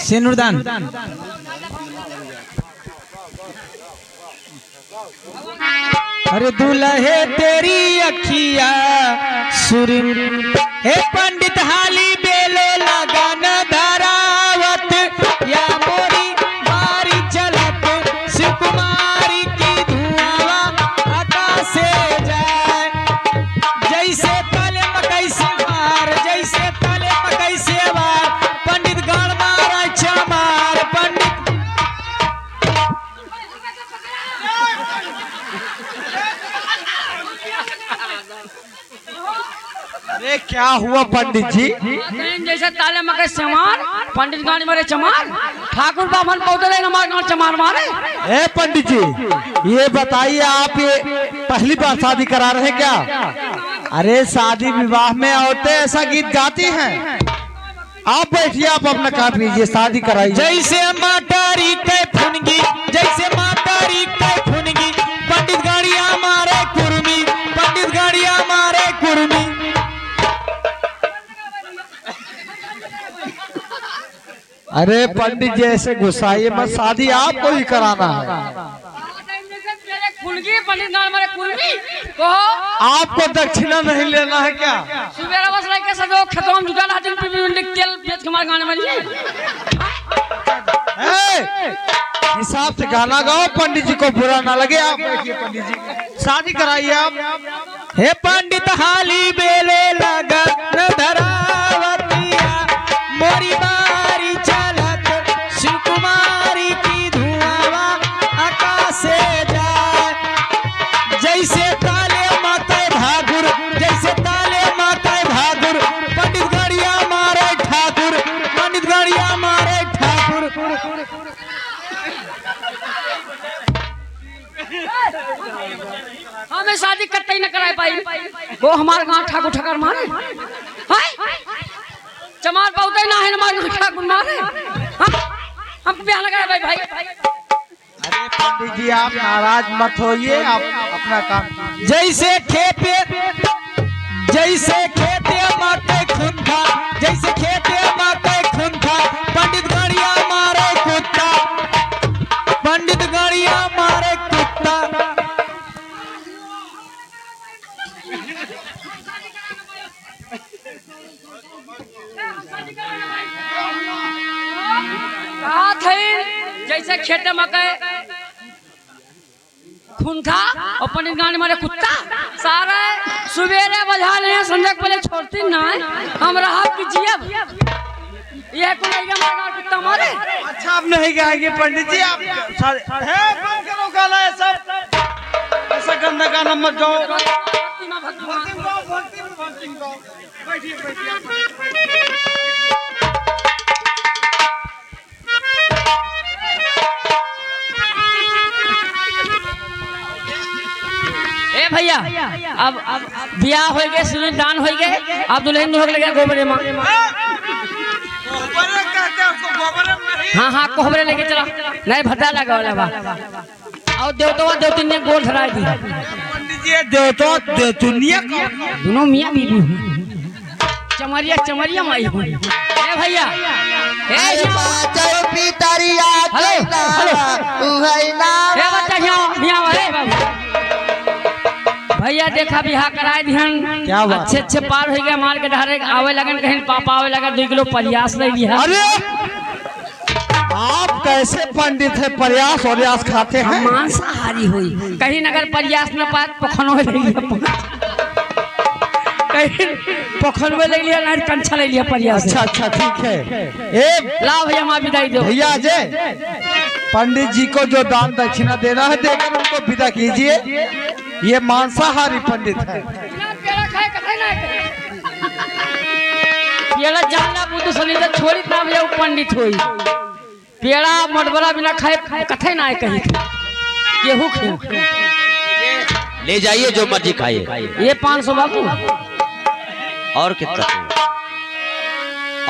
सिनुरदान अरे दुल्हे तेरी अखिया सुरिन हे पंडित हाली बेलो लगन धरावत या मोरी बारी चलत शिव कुमारी की धुआं आकाश से जाए जैसे तले मकई से मार जैसे तले मकई से मार पंडित गण मारा चमार पंडित। अरे क्या हुआ पंडित जी? जैसे ताले मकई चमार पंडित गाड़ी मारे चमार ठाकुर बाभन पौधे नमार गाँव चमार मारे। ए पंडित जी ये बताइए आप ये पहली बार शादी करा रहे क्या? अरे शादी विवाह में औरतें ऐसा गीत गाती हैं। आप बैठिए आप अपना काम कीजिए शादी कराइए। जैसे मातारी के फुनगी जैसे मातारी के फुनगी पंडित गाड़िया मारे कुर्मी पंडित गाड़िया मारे कुर्मी। अरे पंडित जी ऐसे गुस्साइए मत शादी आपको ही कराना है। पंडित गाड़ी मारे कुर्मी कहो आपको दक्षिणा नहीं लेना है क्या? सुबह बस लेके सजो खेतों में जुटा लाती तेल बेच के हमारे गाने में हिसाब से गाना गाओ पंडित जी को बुरा ना लगे। आप बैठिए पंडित जी शादी कराइए आप। हे पंडित हाली बेले लगन धरावतिया मोरी बारी चलत शिव कुमारी की धुआं आकाश से जाए जैसे ताले माता भागुर जैसे ताले माता भागुर पंडित गाड़िया मारे ठाकुर पंडित गाड़िया मारे ठाकुर। हमें शादी करते ही न कराए पाई वो हमारे गाँव ठाकुर ठकर मारे चमार पौधे ना है हमारे गाँव ठाकुर मारे हम ब्याह लगा भाई भाई। अरे पंडित जी आप नाराज मत होइए आप अपना काम जैसे खेते माते खून था जैसे खेते माते खून था पंडित गाड़िया मारे कुत्ता पंडित गाड़िया मारे कुत्ता। कहा थे जैसे खेते मकई खून था और पंडित गाड़ी मारे कुत्ता सारा सुबेरे बजा ले संध्या पहले छोड़ती ना हम रहा कीजिए ये कुत्ता मारे। अच्छा आप नहीं गाएंगे पंडित जी आप है बंद करो गाना है सब ऐसा गंदा गाना मत गाओ। बैठिए ए भैया अब ब्याह हो गए सुने दान हो गए अब दुल्हन हो गया गोबरे माँ हाँ हाँ कोहबरे लेके चला नहीं भट्टा लगा वाला बा और देवता देवती ने गोल धराई दी पंडित जी देवता देवतुनिया दोनों मियाँ बीबी चमरिया चमरिया माई हुई। ए भैया हेलो भैया देखा बिहार कराए ध्यान अच्छे अच्छे पार हो गया मार के धारे आवे लगन कहीं पापा आवे लगा 2 किलो प्रयास ले लिया। अरे आप कैसे पंडित है प्रयास और यास खाते हैं? मांसाहारी हुई कहीं अगर प्रयास न पाए पखनो ले लिया कहीं पखनवे ले लिया नहीं कंछा ले लिया प्रयास। अच्छा ठीक है ए ला भैया माँ विदाई दो भैया अजय पंडित जी को जो दान दक्षिणा देना है देकर उनको विदा कीजिए। ये मांसाहारी पंडित है। पेड़ा जानला बुद्ध सनी तो छोड़ी ना भैया पंडित हुई पेड़ा मडबरा बिना खाए कथे ना कहीं केहू ले जाइए जो मर्जी खाइए। ये 500 बाबू और कितना चाहिए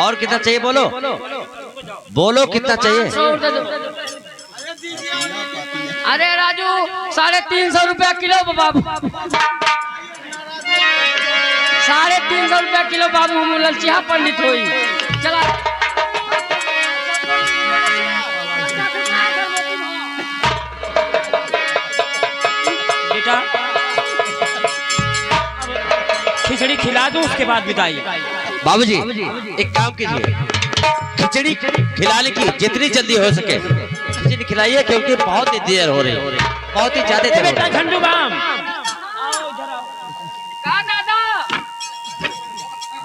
और कितना चाहिए बोलो बोलो कितना चाहिए? अरे राजू 350 रुपया किलो बाबू ₹350 किलो बाबू हम ललचिया पंडित होई चला बेटा खिचड़ी खिला दो उसके बाद विदाई। बाबूजी एक काम कीजिए, खिचड़ी खिलाने की जितनी जल्दी हो सके खिचड़ी खिलाइए, क्योंकि बहुत ही देर हो रही है, बहुत ही ज्यादा देर हो बेटा रही है। झंडू बाम का दादा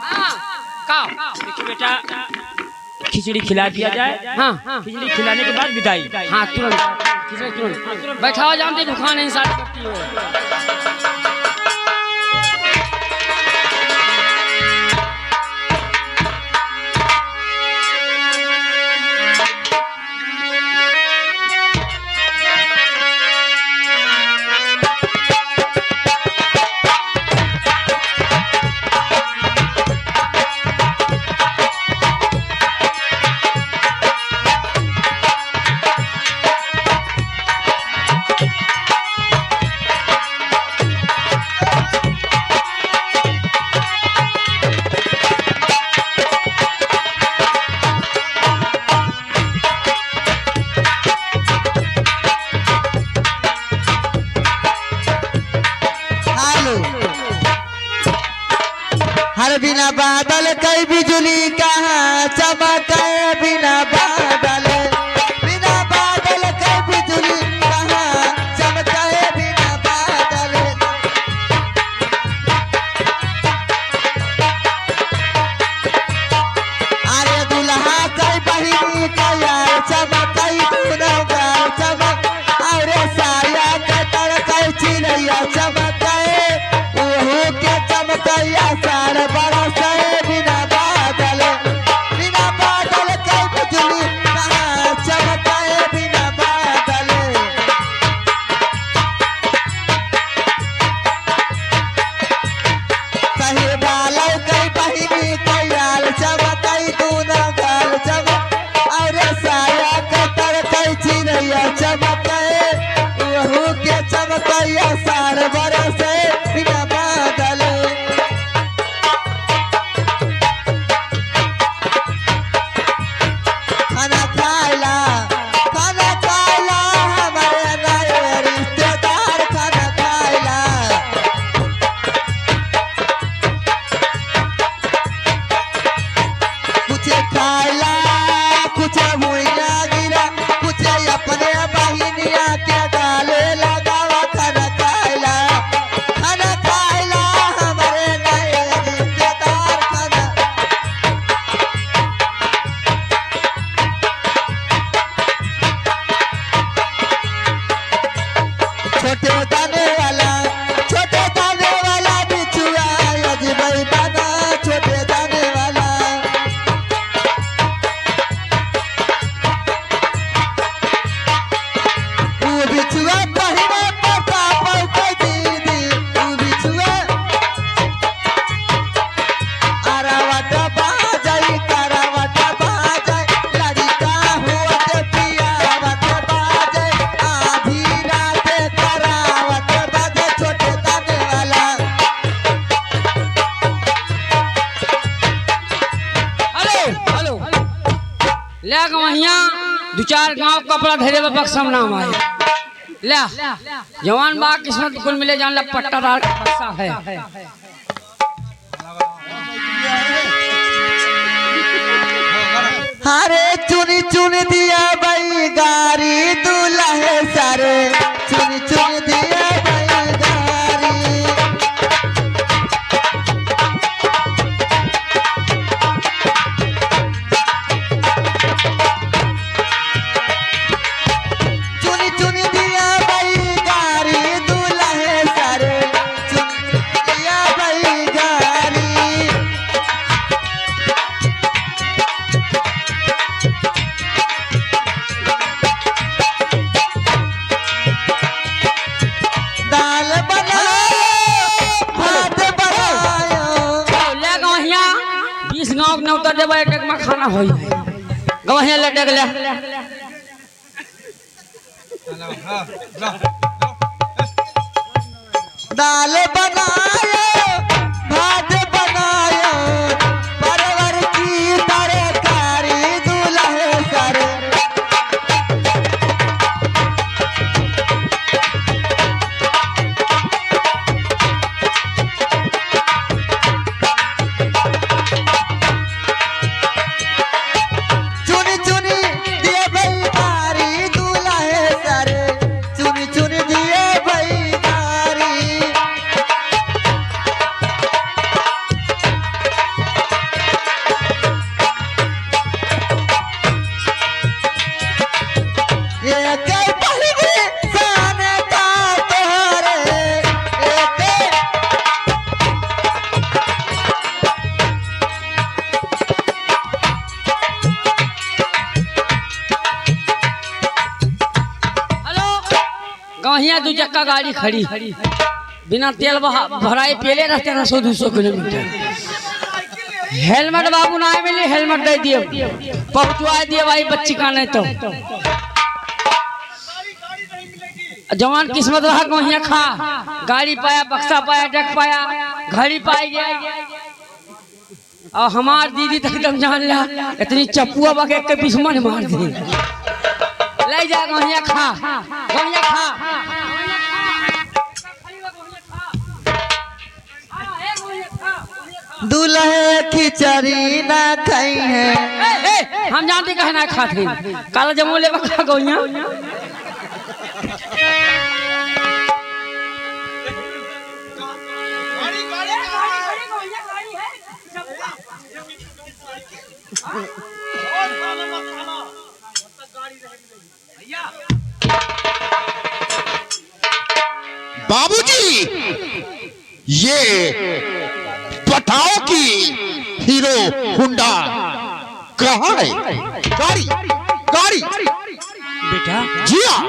हाँ का देखिए बेटा खिचड़ी खिला दिया जाए। हाँ खिचड़ी खिलाने के बाद विदाई। हाँ तुरंत बैठाओ जानते दुकान है सारी पट्टी हो हर बिना बादल कई बिजली कहाँ चमके, बिना बादल कई बिजली कहाँ चमके, बिना बादल। अरे दुल्हा कई बहिनी कया चमके, दूनो गाल चमक, अरे साया के तर कई चिड़ैया चमके, ओहू के चमकैया सार बरस, बिना बादल कई बिजली कहाँ चमके, बिना बादल। सही बालौ कई बहिनी कयाल चमके, दूनो गाल चमक, अरे साया के तर कई चिड़ैया चमके, ओहू के चमकैया सार बरस, बिना बादल। खाना खाइला हमारे नए रिश्तेदार, खाना खाइला। कुछ खाइला कुछ भुइया गिरा, कुछ अपने बहिनिया के डाले लगावा। खाना खाइला हमारे नए रिश्तेदार, खाना। छोटे दाने वाला बिछुआ अजबै बना, छोटे दाने वाला। ऊ बिछुआ पहिने पता पौके दीदी, ऊ बिछुआ अरावट बाजई, करावट बाजई, लड़का होत पियावट बाजई, आधी रात करावट बाजे, छोटे दाने वाला। हेलो ले गवहिया 2-4 गांव कपड़ा धरे बक्सम नाम आए ले जवान बा किस्मत कुल मिले जान ला पट्टादार बक्सा है हरे चुन दिया बई गारी दूल्हे सारे, चुन दिया बई गारी। चुन दिया बई गारी दूल्हे सारे, चुन दिया बई गारी। दाल बनायो, भात बनायो। ले गवहिया 20 गांव के नौतर देबे एक में खाना होई गवहिया ले डेग ले दाल बनायो, भात चक्का गाड़ी खड़ी, बिना तेल भराए पेले रहते ना 100-200 किलोमीटर। हेलमेट बाबू ना मिले, हेलमेट दे दिए, पहुंचवा दिए भाई बच्ची का नहीं तो जवान किस्मत रहा वहीं खा, गाड़ी पाया, बक्सा पाया, डक पाया, घड़ी पाई गया। और हमार दीदी तक एकदम जान ला इतनी चप्पुआ बके के पिछमन मार दी, ले जा वहीं खा, वहीं खा। दूल्हे खिचड़ी ना खाई है। हम जानते कहे ना खाते, काला जमूले बका गोइया। बाबूजी, ये बताओ कि हीरो होंडा कहाँ है? गाड़ी गाड़ी बेटा, जी हाँ।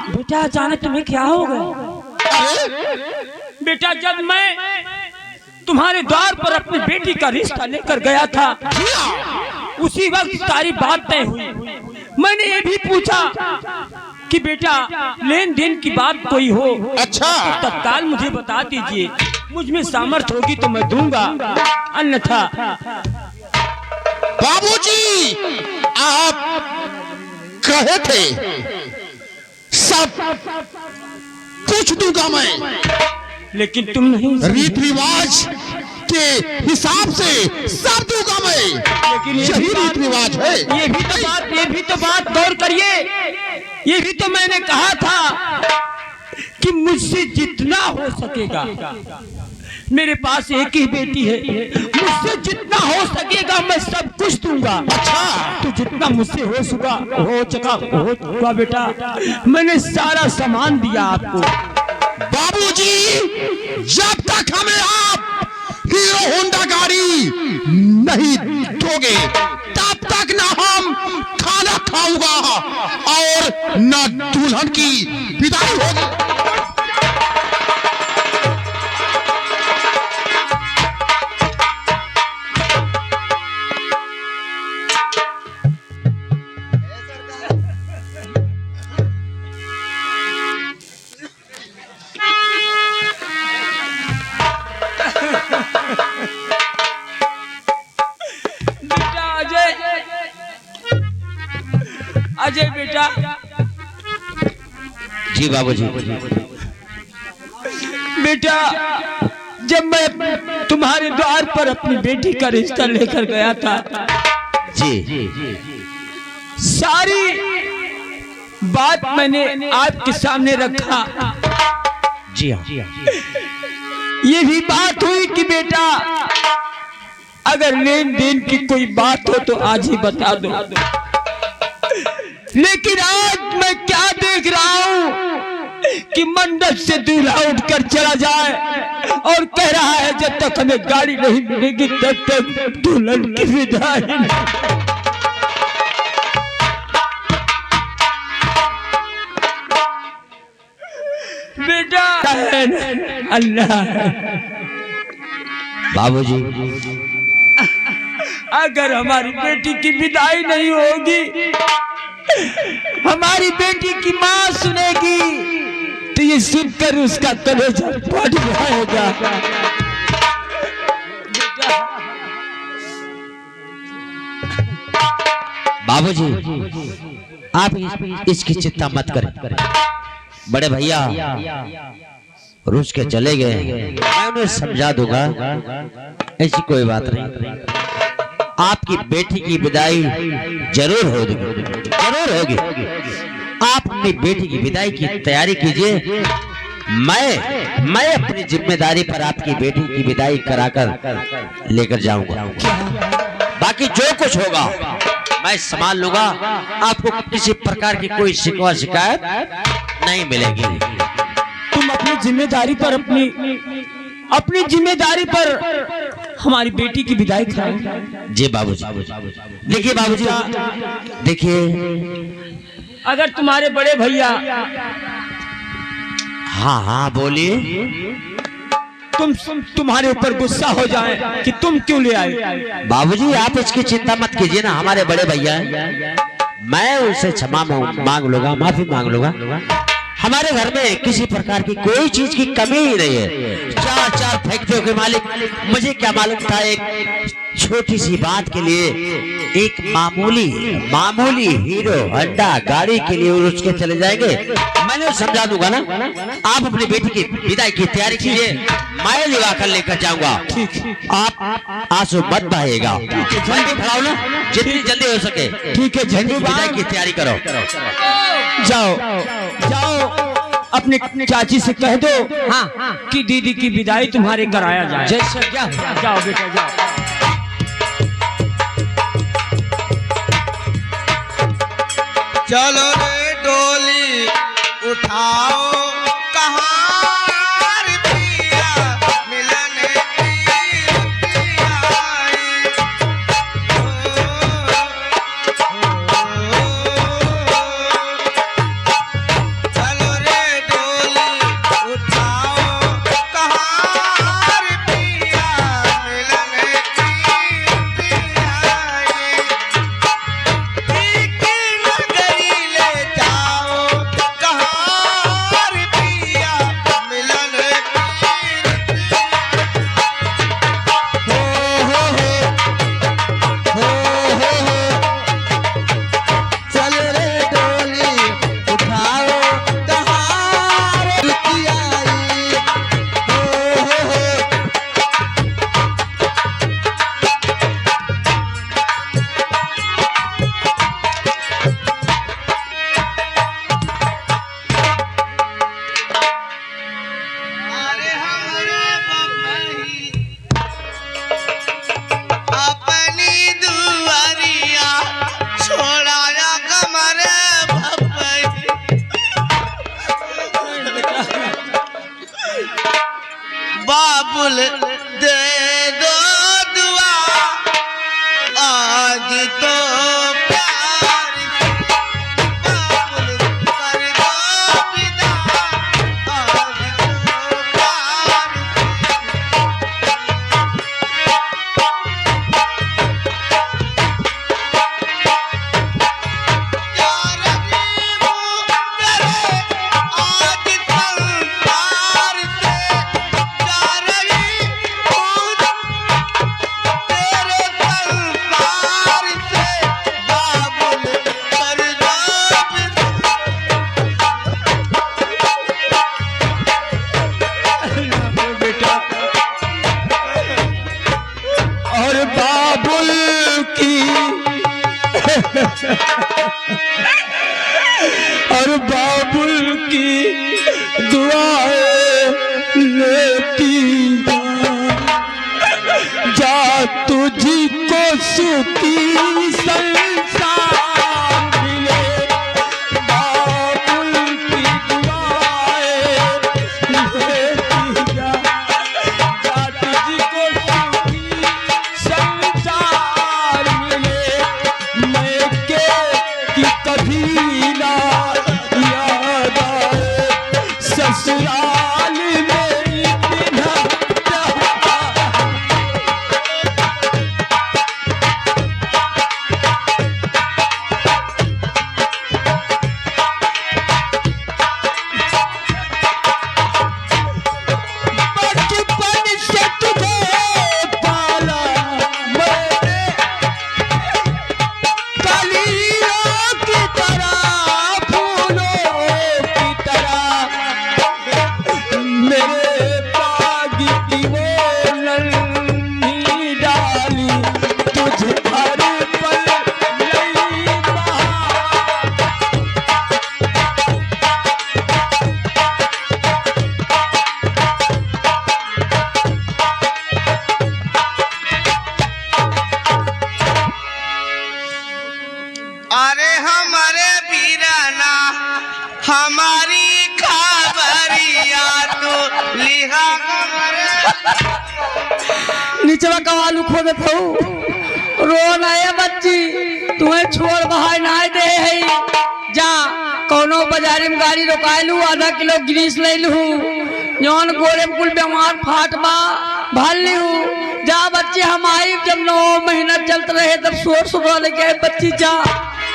बेटा अचानक तुम्हें क्या हो गया? अरे बेटा, जब मैं तुम्हारे द्वार पर अपनी बेटी का रिश्ता लेकर गया था, जी हाँ। उसी वक्त सारी बात तय हुई। मैंने ये भी पूछा कि बेटा लेन देन की बात कोई हो अच्छा। तो तत्काल मुझे बता दीजिए, मुझ में सामर्थ्य होगी तो मैं दूंगा, अन्यथा। बाबूजी, आप कहे थे सब कुछ दूंगा मैं, लेकिन तुम नहीं। रीत रिवाज के हिसाब से सब दूंगा मैं, लेकिन यही रीत रिवाज है। ये भी तो बात गौर करिए। ये भी तो मैंने कहा था कि मुझसे जितना हो सकेगा, मेरे पास एक ही बेटी है, मुझसे जितना हो सकेगा मैं सब कुछ दूंगा। अच्छा, तो जितना मुझसे हो चुका बेटा, मैंने सारा सामान दिया आपको। बाबूजी, जब तक हमें आप हीरो होंडा गाड़ी नहीं दोगे, तब तक ना हम खाना खाऊंगा और ना दुल्हन की विदाई होगी। अजय बेटा। जी बाबूजी। बेटा, जब मैं तुम्हारे द्वार पर अपनी बेटी का रिश्ता लेकर गया था, जी सारी बात मैंने आपके सामने रखा। जी हाँ। ये भी बात हुई कि बेटा अगर लेन देन की कोई बात हो तो आज ही बता दो। लेकिन आज मैं क्या देख रहा हूँ कि मंडप से दूल्हा उठकर चला जाए और कह रहा है जब तक हमें गाड़ी नहीं मिलेगी तब तक दुल्हन की विदाई नहीं। बेटा अल्लाह, बाबूजी, अगर हमारी बेटी की विदाई नहीं होगी, हमारी बेटी की माँ सुनेगी तो ये सुनकर उसका कलेजा फट जाएगा। बाबूजी, आप इसकी चिंता मत करें। बड़े भैया रूस के चले गए, मैं उन्हें समझा दूंगा, ऐसी कोई बात नहीं। आपकी बेटी की विदाई जरूर होगी, जरूर होगी। आप अपनी बेटी की विदाई की तैयारी कीजिए। मैं अपनी जिम्मेदारी पर आपकी बेटी की विदाई कराकर लेकर जाऊंगा। बाकी जो कुछ होगा मैं संभाल लूंगा। आपको किसी प्रकार की कोई शिकवा शिकायत नहीं मिलेगी। तुम अपनी जिम्मेदारी पर हमारी बेटी की विदाई कराओ। जी बाबूजी। देखिए बाबूजी, देखिए अगर तुम्हारे बड़े भैया हाँ हाँ बोलिए। तुम्हारे ऊपर गुस्सा हो जाए कि तुम क्यों ले आए। बाबूजी आप इसकी चिंता मत कीजिए ना, हमारे बड़े भैया हैं, मैं उनसे क्षमा मांग लूंगा, माफी मांग लूंगा। हमारे घर में किसी प्रकार की कोई चीज की कमी ही नहीं है। 4 फैक्ट्रियों के मालिक, मुझे क्या मालूम था एक छोटी सी बात के लिए, एक मामूली हीरो हंडा गाड़ी के लिए उसके चले जाएंगे। मैंने समझा दूंगा ना। आप अपनी बेटी की विदाई की तैयारी कीजिए, मैं लिवा कर लेकर जाऊंगा। आप आंसू मत बहाइएगा, जल्दी खड़ाओ ना, जितनी जल्दी हो सके। ठीक है झंडू विदाई की तैयारी करो। जाओ अपने चाची से कह दो हाँ कि दीदी की विदाई तुम्हारे कराया जाए। जैसे क्या जाओ बेटा जाओ। चलो रे डोली उठाओ कहाँ रे पिया मिलने की रुतिया आई। चलो रे डोली उठाओ कहाँ रे पिया मिलने की रुतिया आई। नगरी ले जाओ कहाँ रे पिया मिलन चल रे डोली उठाओ कहाँ रे रुतिया आई। अरे हमारे बबई अपनी दुआरिया छोड़ाया कमरे बबई। बाबुल दे दो दुआ आज तो प्यार से। बाबुल कर दो विदा आज तो प्यार से। प्यार की वो करे आज संसार से। प्यार की वो तेरे संसार से। बाबुल कर दो बेटा और बाबुल की और बाबुल की दुआएं लेती जा तुझको सुखी संसार मिले। बाबुल की दुआएं लेती जा तुझको सुखी संसार मिले। मैं के कि कभी ना याद आए ससुराल में इतना बचपन से तुझे पाला मैंने कलियों की तरह फूलों की तरह। मेरे बाग की वो नन्ही डाली तुझे हर पल नई बहार। अरे हमारे वीराना हमारी खबरिया तो लिहा हमारे। नीचे का आलू खो दे तो रो ना ये बच्ची, तुम्हें छोड़ बहाय ना दे है। जा कोनो बाजारी में गाड़ी रोकायलू, आधा किलो ग्रीस ले लू, जौन गोरे में कुल बीमार फाटबा भल लू। जा बच्ची हम आई जब 9 महीना चलते रहे तब शोर सुबह लेके आए, बच्ची जा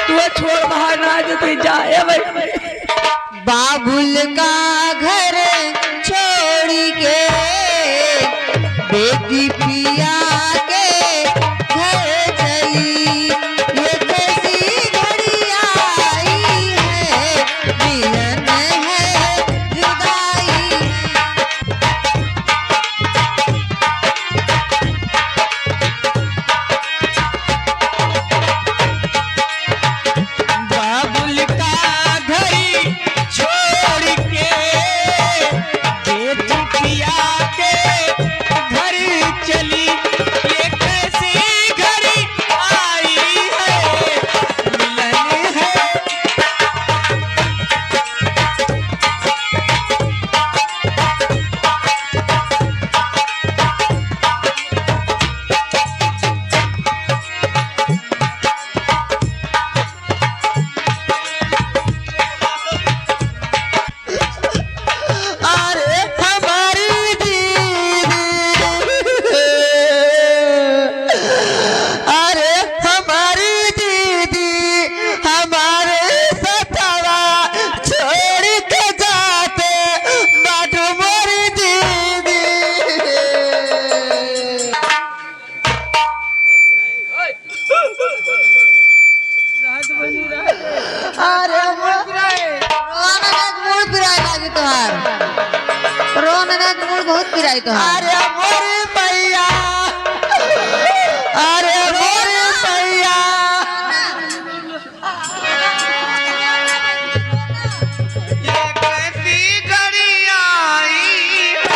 तू छोड़ बाहर ना देती जा। ए भाई बाबुल का घर छोड़ के बेटी पिया के घर चली, ये कैसी घड़ी आई है, मिलन है जुदाई है। बाबुल का घर छोड़ के बेटी पिया के घर चली, ये कैसी घड़ी आई है, मिलन है। अरे हमारी दीदी, अरे हमारी दीदी हमारे सतावा छोड़ के जाते, बाटो मोरी दीदी। अरे मूड पिराई लागी तोहार, रोने का मूड बहुत पिराई तोहार। अरे मोरे भैया, अरे मोरे भैया, ये कैसी घड़ी आई है।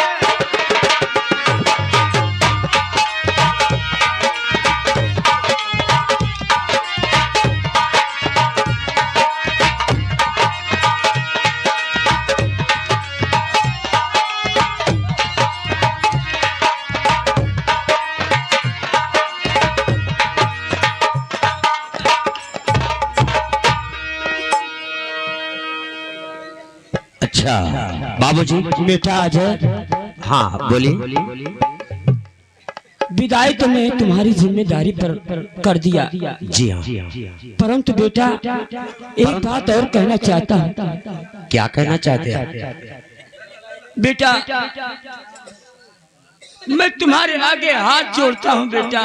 अच्छा बाबूजी। बेटा अजय, हाँ बोलिए। विदाई तो मैं तुम्हारी जिम्मेदारी पर कर दिया, जी हाँ। परंतु बेटा एक बात और कहना चाहता हूँ। क्या कहना चाहते हैं? बेटा मैं तुम्हारे आगे हाथ जोड़ता हूँ बेटा,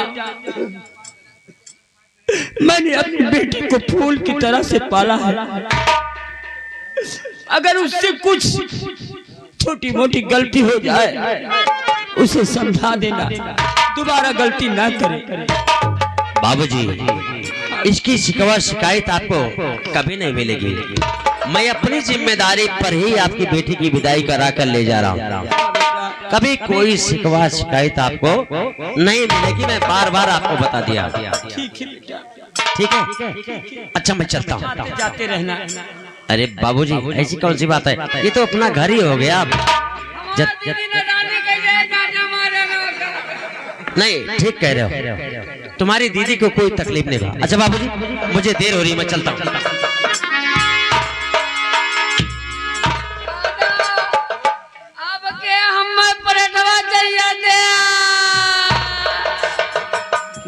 मैंने अपनी बेटी को फूल की तरह से पाला है, अगर उससे कुछ छोटी मोटी गलती हो जाए उसे समझा देना, दोबारा गलती ना करे। बाबूजी इसकी शिकवा शिकायत आपको कभी नहीं मिलेगी। मैं अपनी जिम्मेदारी पर ही आपकी बेटी की विदाई करा कर ले जा रहा हूँ। कभी कोई शिकवा शिकायत आपको नहीं मिलेगी, मैं बार बार आपको बता दिया। ठीक है, अच्छा मैं चलता हूँ। जाते रहना। अरे बाबूजी ऐसी कौन सी बात है, ये तो अपना घर ही हो गया। नहीं ठीक कह रहे हो, तुम्हारी दीदी को कोई तकलीफ नहीं हुआ। अच्छा बाबूजी मुझे देर हो रही है, मैं चलता हूँ। अब के हम पलटवा चाहिए थे।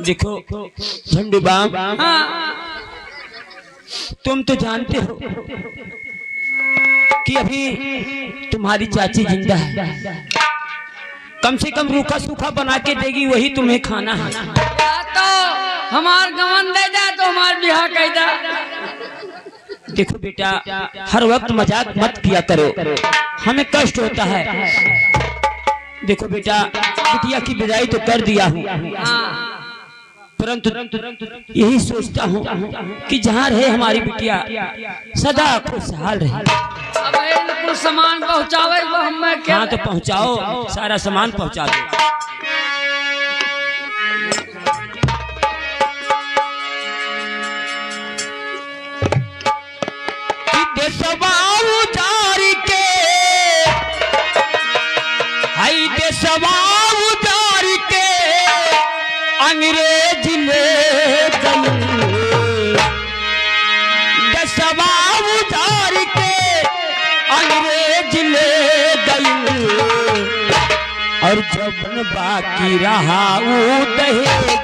देखो झंडू बाम, तुम तो जानते हो कि अभी तुम्हारी चाची जिंदा है, कम से कम रूखा सूखा बना के देगी, वही तुम्हें खाना है। या तो हमार गमन दे जा तो हमार बिहार कह जा। देखो बेटा हर वक्त मजाक मत किया करो, हमें कष्ट होता है। देखो बेटा बिटिया की विदाई तो कर दिया हूँ, परंतु यही सोचता हूँ कि जहाँ रहे हमारी बिटिया सदा खुशहाल रहे। अब कुछ सामान पहुँचावे वो हमें क्या? हाँ तो पहुँचाओ, सारा सामान पहुँचा दो। अंग्रेज ले दसवा उतार के जबन बाकी रहा ऊ दहेज ले